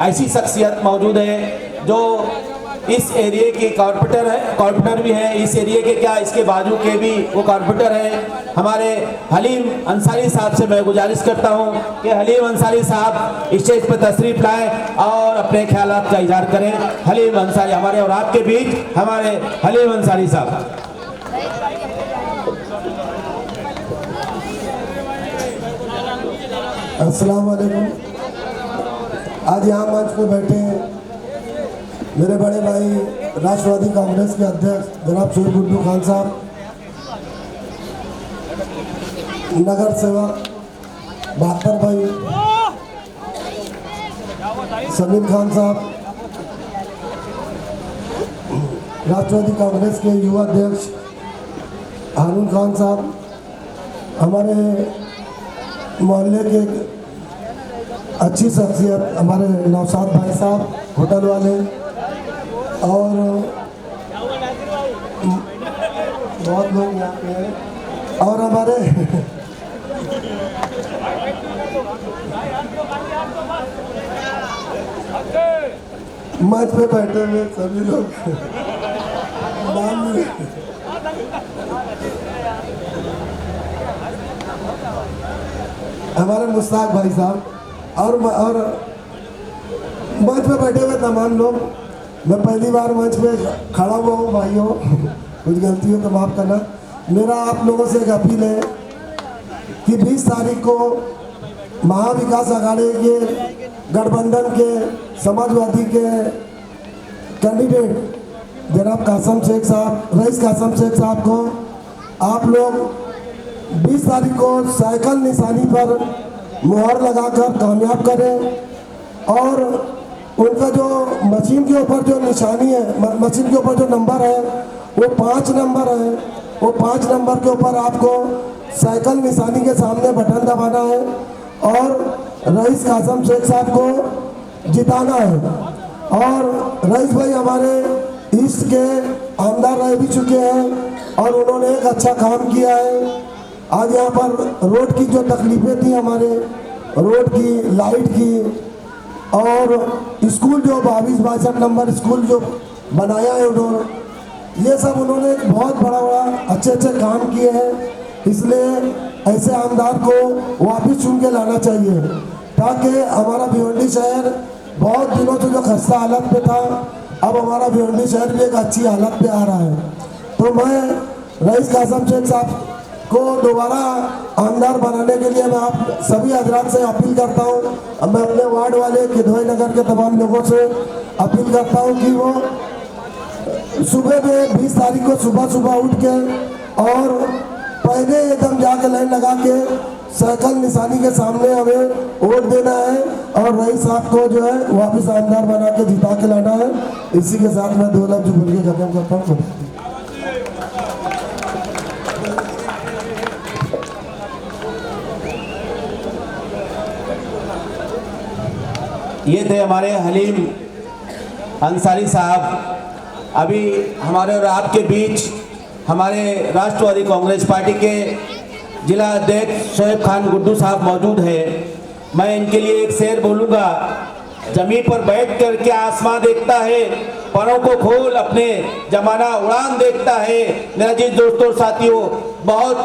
ऐसी शख्सियत मौजूद है जो इस एरिया की कॉर्पोरेटर भी है, इस एरिया के क्या इसके बाजू के भी वो कॉर्पोरेटर है। हमारे हलीम अंसारी साहब से मैं गुजारिश करता हूं कि हलीम अंसारी साहब स्टेज पर तशरीफ लाएं और अपने ख्यालात का इजहार करें। हलीम अंसारी हमारे और आपके बीच हमारे हलीम अंसारी साहब। अस्सलाम वालेकुम। आज यहाँ मंच पे बैठे हैं मेरे बड़े भाई राष्ट्रवादी कांग्रेस के अध्यक्ष जनाब शोएब गुड्डू खान साहब, नगर सेवक बहत्तर भाई समीर खान साहब, राष्ट्रवादी कांग्रेस के युवा अध्यक्ष हारून खान साहब, हमारे मोहल्ले के अच्छी शख्सियत हमारे नौशाद भाई साहब होटल वाले, और बहुत लोग यहाँ पे हैं, और हमारे मंच पे बैठे हुए सभी लोग हमारे मुश्ताक भाई साहब और मंच पे बैठे हुए तमाम लोग। मैं पहली बार मंच पे खड़ा हुआ हूँ भाइयों, कुछ गलती हो तो माफ़ करना। मेरा आप लोगों से एक अपील है कि 20 तारीख को महाविकास अघाड़ी के गठबंधन के समाजवादी के कैंडिडेट जनाब कासम शेख साहब, रईस कासम शेख साहब को आप लोग 20 तारीख को साइकिल निशानी पर मुहर लगाकर कामयाब करें, और उनका जो मशीन के ऊपर जो निशानी है, मशीन के ऊपर जो नंबर है वो 5 नंबर है। वो 5 नंबर के ऊपर आपको साइकिल निशानी के सामने बटन दबाना है और रईस कासम शेख साहब को जिताना है। और रईस भाई हमारे ईस्ट के आमदार रह भी चुके हैं और उन्होंने एक अच्छा काम किया है। आज यहाँ पर रोड की जो तकलीफें थी, हमारे रोड की, लाइट की, और स्कूल जो 22-62 नंबर स्कूल जो बनाया है उन्होंने, ये सब उन्होंने बहुत बड़ा अच्छे काम किए हैं। इसलिए ऐसे आमदार को वापस चुन के लाना चाहिए ताकि हमारा भिवंडी शहर बहुत दिनों से जो खस्ता हालत पे था, अब हमारा भिवंडी शहर भी एक अच्छी हालत पे आ रहा है। तो मैं रईस कासम शेख साहब को दोबारा आमदार बनाने के लिए मैं आप सभी हजरात से अपील करता हूँ। मैं अपने वार्ड वाले किधोई नगर के तमाम लोगों से अपील करता हूँ कि वो सुबह में 20 तारीख को सुबह उठ के और पहले एकदम जाके लाइन लगा के साइकिल निशानी के सामने हमें वोट देना है और रईस साहब को जो है वापस आमदार बना के जिता के लाना है। इसी के साथ मैं 2 लफ्ज बोल के खत्म करता हूँ। ये थे हमारे हलीम अंसारी साहब। अभी हमारे और आपके बीच हमारे राष्ट्रवादी कांग्रेस पार्टी के जिला अध्यक्ष शोएब खान गुड्डू साहब मौजूद है। मैं इनके लिए एक शेर बोलूँगा। जमीन पर बैठ कर के आसमां देखता है, परों को खोल अपने जमाना उड़ान देखता है। मेरा जी दोस्तों साथियों, बहुत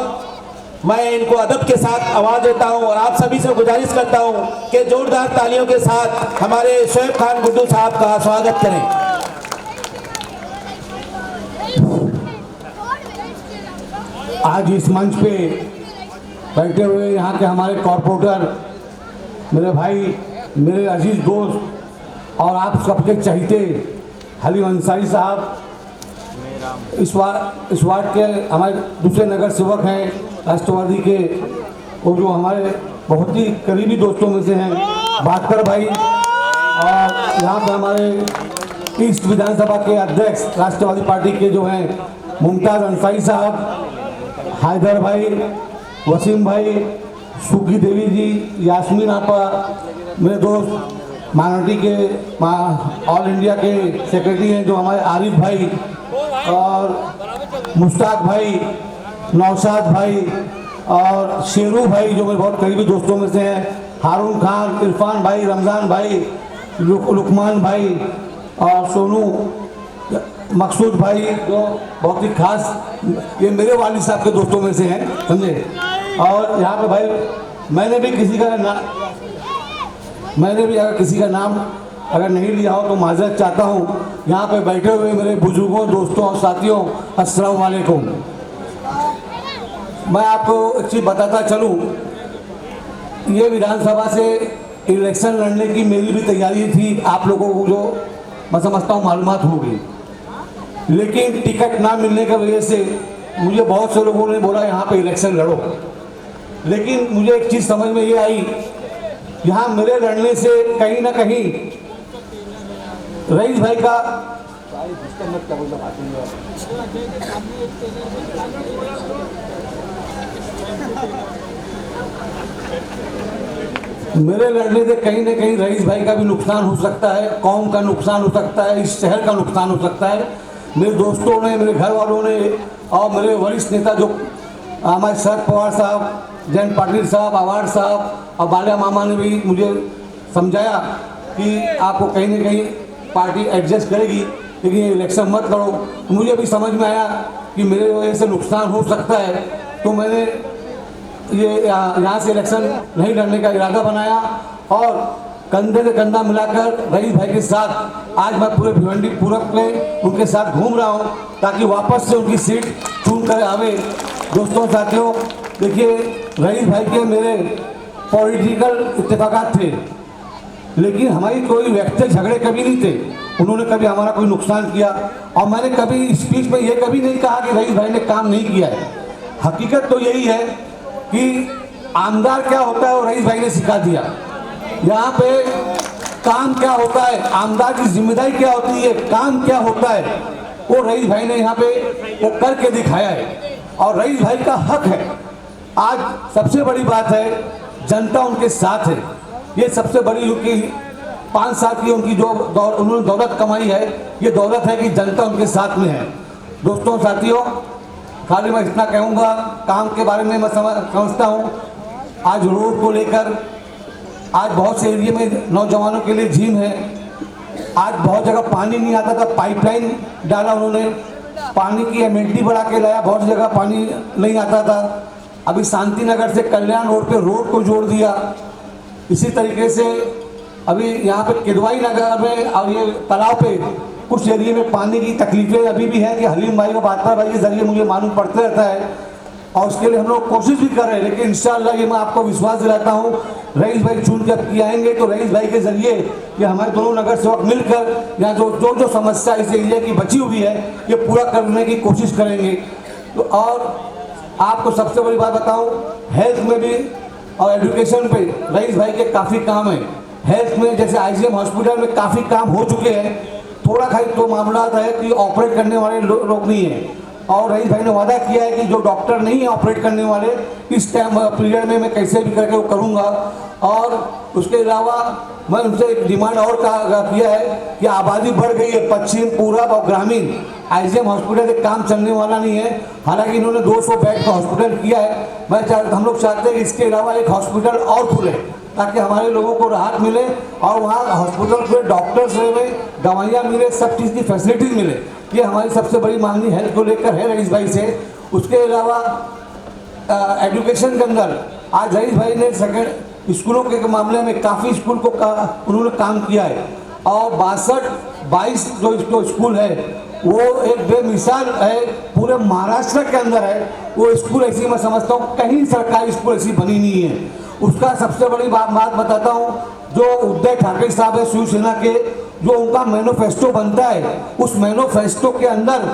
मैं इनको अदब के साथ आवाज देता हूं और आप सभी से गुजारिश करता हूं कि जोरदार तालियों के साथ हमारे शोएब खान गुड्डू साहब का स्वागत करें। आज इस मंच पे बैठे हुए यहाँ के हमारे कॉर्पोरेटर, मेरे भाई, मेरे अजीज दोस्त और आप सबके चहीते हलीम अंसारी साहब, इस वार्ड के हमारे दूसरे नगर सेवक हैं राष्ट्रवादी के, और जो हमारे बहुत ही करीबी दोस्तों में से हैं बहत्तर भाई, और यहाँ पर हमारे ईस्ट विधानसभा के अध्यक्ष राष्ट्रवादी पार्टी के जो हैं मुमताज़ अंसारी साहब, हैदर भाई, वसीम भाई, सुखी देवी जी, यास्मीन आपा, मेरे दोस्त माइनॉरिटी के ऑल इंडिया के सेक्रेटरी हैं जो हमारे आरिफ भाई, और मुश्ताक भाई, नौशाद भाई और शेरू भाई जो मेरे बहुत करीबी दोस्तों में से हैं, हारून खान, इरफान भाई, रमज़ान भाई लुकमान भाई और सोनू मकसूद भाई, जो बहुत ही खास ये मेरे वालिद साहब के दोस्तों में से हैं, समझे। और यहाँ पे भाई मैंने भी अगर किसी का नाम अगर नहीं लिया हो तो माजरत चाहता हूँ। यहाँ पे बैठे हुए मेरे बुजुर्गों, दोस्तों और साथियों, अस्सलाम वालेकुम। मैं आपको एक चीज़ बताता चलूँ, ये विधानसभा से इलेक्शन लड़ने की मेरी भी तैयारी थी, आप लोगों को जो मैं समझता हूँ मालूमात होगी, लेकिन टिकट ना मिलने की वजह से मुझे बहुत से लोगों ने बोला यहाँ पे इलेक्शन लड़ो। लेकिन मुझे एक चीज़ समझ में ये आई, यहाँ मेरे लड़ने से कहीं ना कहीं रईस भाई का मेरे लड़ने से कहीं ना कहीं रईस भाई का भी नुकसान हो सकता है, कौम का नुकसान हो सकता है, इस शहर का नुकसान हो सकता है। मेरे दोस्तों ने, मेरे घर वालों ने और मेरे वरिष्ठ नेता जो हमारे शरद पवार साहब, जयंत पाटिल साहब, आवाड़ साहब और बालिया मामा ने भी मुझे समझाया कि आपको कहीं ना कहीं पार्टी एडजस्ट करेगी, लेकिन ये इलेक्शन मत लड़ो। मुझे भी समझ में आया कि मेरे वजह से नुकसान हो सकता है, तो मैंने ये यहाँ से इलेक्शन नहीं लड़ने का इरादा बनाया और कंधे से कंधा मिलाकर रईस भाई के साथ आज मैं पूरे भिवंडी पूरब में उनके साथ घूम रहा हूँ, ताकि वापस से उनकी सीट चुन कर आवे। दोस्तों, साथियों, देखिए, रईस भाई के मेरे पॉलिटिकल इत्तेफाकात थे, लेकिन हमारी कोई व्यक्तिगत झगड़े कभी नहीं थे। उन्होंने कभी हमारा कोई नुकसान किया और मैंने कभी स्पीच में ये कभी नहीं कहा कि रईस भाई ने काम नहीं किया है। हकीकत तो यही है कि आमदार क्या होता है वो रईस भाई ने सिखा दिया। यहाँ पे काम क्या होता है, आमदार की जिम्मेदारी क्या होती है, काम क्या होता है, वो रईस भाई ने यहाँ पे वो करके दिखाया है और रईस भाई का हक है। आज सबसे बड़ी बात है, जनता उनके साथ है। ये सबसे बड़ी उनकी 5 साल की उनकी जो उन्होंने दौलत कमाई है, ये दौलत है कि जनता उनके साथ में है। दोस्तों, साथियों, खाली मैं इतना कहूँगा, काम के बारे में मैं समझता हूँ। आज रोड को लेकर आज बहुत से एरिया में नौजवानों के लिए जिम है। आज बहुत जगह पानी नहीं आता था, पाइपलाइन डाला उन्होंने, पानी की एमिनिटी बढ़ा के लाया, बहुत जगह पानी नहीं आता था। अभी शांति नगर से कल्याण रोड पे रोड को जोड़ दिया। इसी तरीके से अभी यहाँ पे किदवाई नगर में और ये तालाब पे कुछ एरिया में पानी की तकलीफें अभी भी है कि हलीम भाई और बादशाह भाई के जरिए मुझे मालूम पड़ता रहता है और उसके लिए हम लोग कोशिश भी कर रहे हैं। लेकिन इंशाअल्लाह ये मैं आपको विश्वास दिलाता हूँ, रईस भाई चुन के अब आएंगे तो रईस भाई के जरिए ये हमारे दोनों नगर सेवक मिलकर यहाँ जो समस्या इस एरिया की बची हुई है ये पूरा करने की कोशिश करेंगे। तो और आपको सबसे बड़ी बात बताऊँ, हेल्थ में भी और एजुकेशन पे रईस भाई के काफ़ी काम है। हेल्थ में जैसे IGM हॉस्पिटल में काफ़ी काम हो चुके हैं, थोड़ा खाली तो मामला है कि ऑपरेट करने वाले लोग नहीं हैं और रईस भाई ने वादा किया है कि जो डॉक्टर नहीं है ऑपरेट करने वाले, इस टाइम पीरियड में मैं कैसे भी करके वो करूँगा। और उसके अलावा मैं उनसे एक डिमांड और किया है कि आबादी बढ़ गई है, पश्चिम, पूरब और ग्रामीण, IGM हॉस्पिटल एक काम चलने वाला नहीं है। हालांकि इन्होंने 200 बेड का हॉस्पिटल किया है। हम लोग चाहते हैं कि इसके अलावा एक हॉस्पिटल और खुले ताकि हमारे लोगों को राहत मिले और वहाँ हॉस्पिटल में डॉक्टर्स रहे, दवाइयाँ मिले, सब चीज़ की फैसिलिटीज मिले। ये हमारी सबसे बड़ी मांगनी हेल्थ को लेकर है रईस भाई से। उसके अलावा एजुकेशन के अंदर आज रईस भाई ने सेकेंड स्कूलों के मामले में काफ़ी स्कूल को उन्होंने काम किया है और 62 जो स्कूल है वो एक बेमिसाल है, पूरे महाराष्ट्र के अंदर है। वो स्कूल ऐसी मैं समझता हूँ कहीं सरकारी स्कूल ऐसी बनी नहीं है। उसका सबसे बड़ी बात बताता हूँ, जो उद्धव ठाकरे साहब है शिवसेना के, जो उनका मैनिफेस्टो बनता है, उस मैनिफेस्टो के अंदर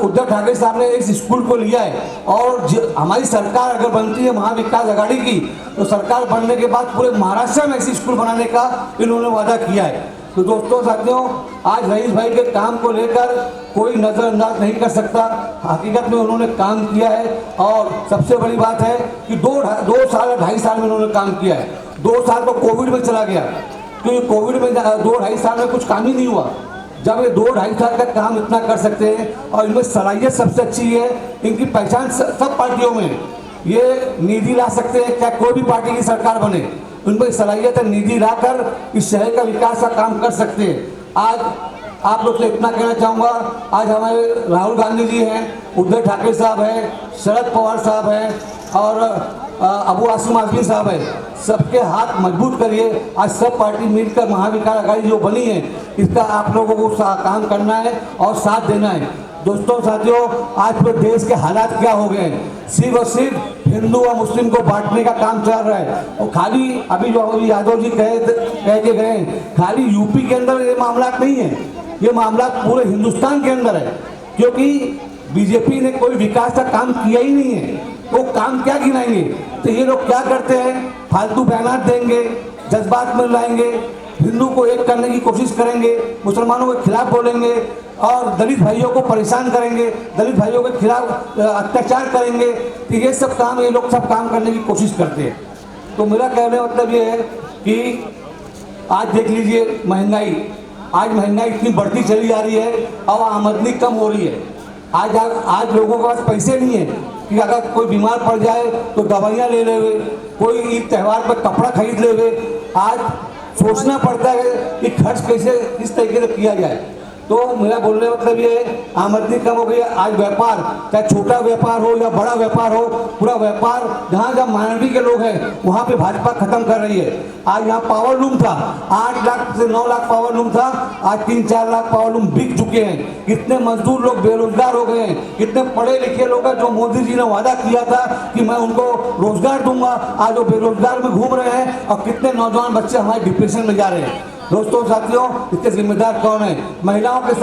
उद्धव ठाकरे साहब ने इस स्कूल को लिया है और हमारी सरकार अगर बनती है महाविकास आघाड़ी की, तो सरकार बनने के बाद पूरे महाराष्ट्र में ऐसी स्कूल बनाने का इन्होंने वादा किया है। तो दोस्तों, साथियों, आज रईस भाई के काम को लेकर कोई नज़रअंदाज नहीं कर सकता। हकीकत में उन्होंने काम किया है और सबसे बड़ी बात है कि 2 साल 2.5 साल में उन्होंने काम किया है। 2 साल तो कोविड में चला गया, क्योंकि कोविड में 2-2.5 साल में कुछ काम ही नहीं हुआ। जब ये 2-2.5 साल का काम इतना कर सकते हैं और इनमें सलाहियत सबसे अच्छी है, इनकी पहचान सब पार्टियों में, ये निधि ला सकते हैं, क्या कोई भी पार्टी की सरकार बने, उनमें सलाहियत है, निधि लाकर इस शहर का विकास का काम कर सकते हैं। आज आप लोग से इतना कहना चाहूँगा, आज हमारे राहुल गांधी जी हैं, उद्धव ठाकरे साहब हैं, शरद पवार साहब हैं और अबू आसिम आजमी साहब हैं। सबके हाथ मजबूत करिए। आज सब पार्टी मिलकर महाविकास आघाड़ी जो बनी है, इसका आप लोगों को काम करना है और साथ देना है। दोस्तों साथियों, आज पूरे देश के हालात क्या हो गए हैं, सिर्फ और सिर्फ हिंदू और मुस्लिम को बांटने का काम चल रहा है। और खाली अभी जो यादव जी कह के गए, खाली यूपी के अंदर ये मामला नहीं है, ये मामला पूरे हिंदुस्तान के अंदर है। क्योंकि बीजेपी ने कोई विकास का काम किया ही नहीं है, वो काम क्या गिनाएंगे। तो ये लोग क्या करते हैं, फालतू बयान देंगे, जज्बात में लाएंगे, हिंदू को एक करने की कोशिश करेंगे, मुसलमानों के खिलाफ बोलेंगे और दलित भाइयों को परेशान करेंगे, दलित भाइयों के खिलाफ अत्याचार करेंगे। तो ये सब काम ये लोग सब काम करने की कोशिश करते हैं। तो मेरा कहने का मतलब ये है कि आज देख लीजिए महंगाई, आज महंगाई इतनी बढ़ती चली जा रही है और आमदनी कम हो रही है। आज लोगों के पास पैसे नहीं है कि अगर कोई बीमार पड़ जाए तो दवाइयाँ ले लेवे, कोई ईद त्यौहार पर कपड़ा खरीद लेवे। आज सोचना पड़ता है कि खर्च कैसे किस तरीके से किया जाए। तो मेरा बोलने का मतलब ये है, आमदनी कम हो गई है। आज व्यापार, चाहे छोटा व्यापार हो या बड़ा व्यापार हो, पूरा व्यापार जहाँ जहाँ माइनॉरिटी के लोग हैं वहाँ पे भाजपा खत्म कर रही है। आज यहाँ पावर लूम था, 8 लाख से 9 लाख पावर लूम था, आज 3-4 लाख पावर लूम बिक चुके हैं। कितने मजदूर लोग बेरोजगार हो गए हैं, कितने पढ़े लिखे लोग हैं जो मोदी जी ने वादा किया था कि मैं उनको रोजगार दूंगा, आज वो बेरोजगार में घूम रहे हैं। और कितने नौजवान बच्चे हमारे डिप्रेशन में जा रहे हैं। दोस्तों साथियों, इसके जिम्मेदार कौन है? महिलाओं के साथ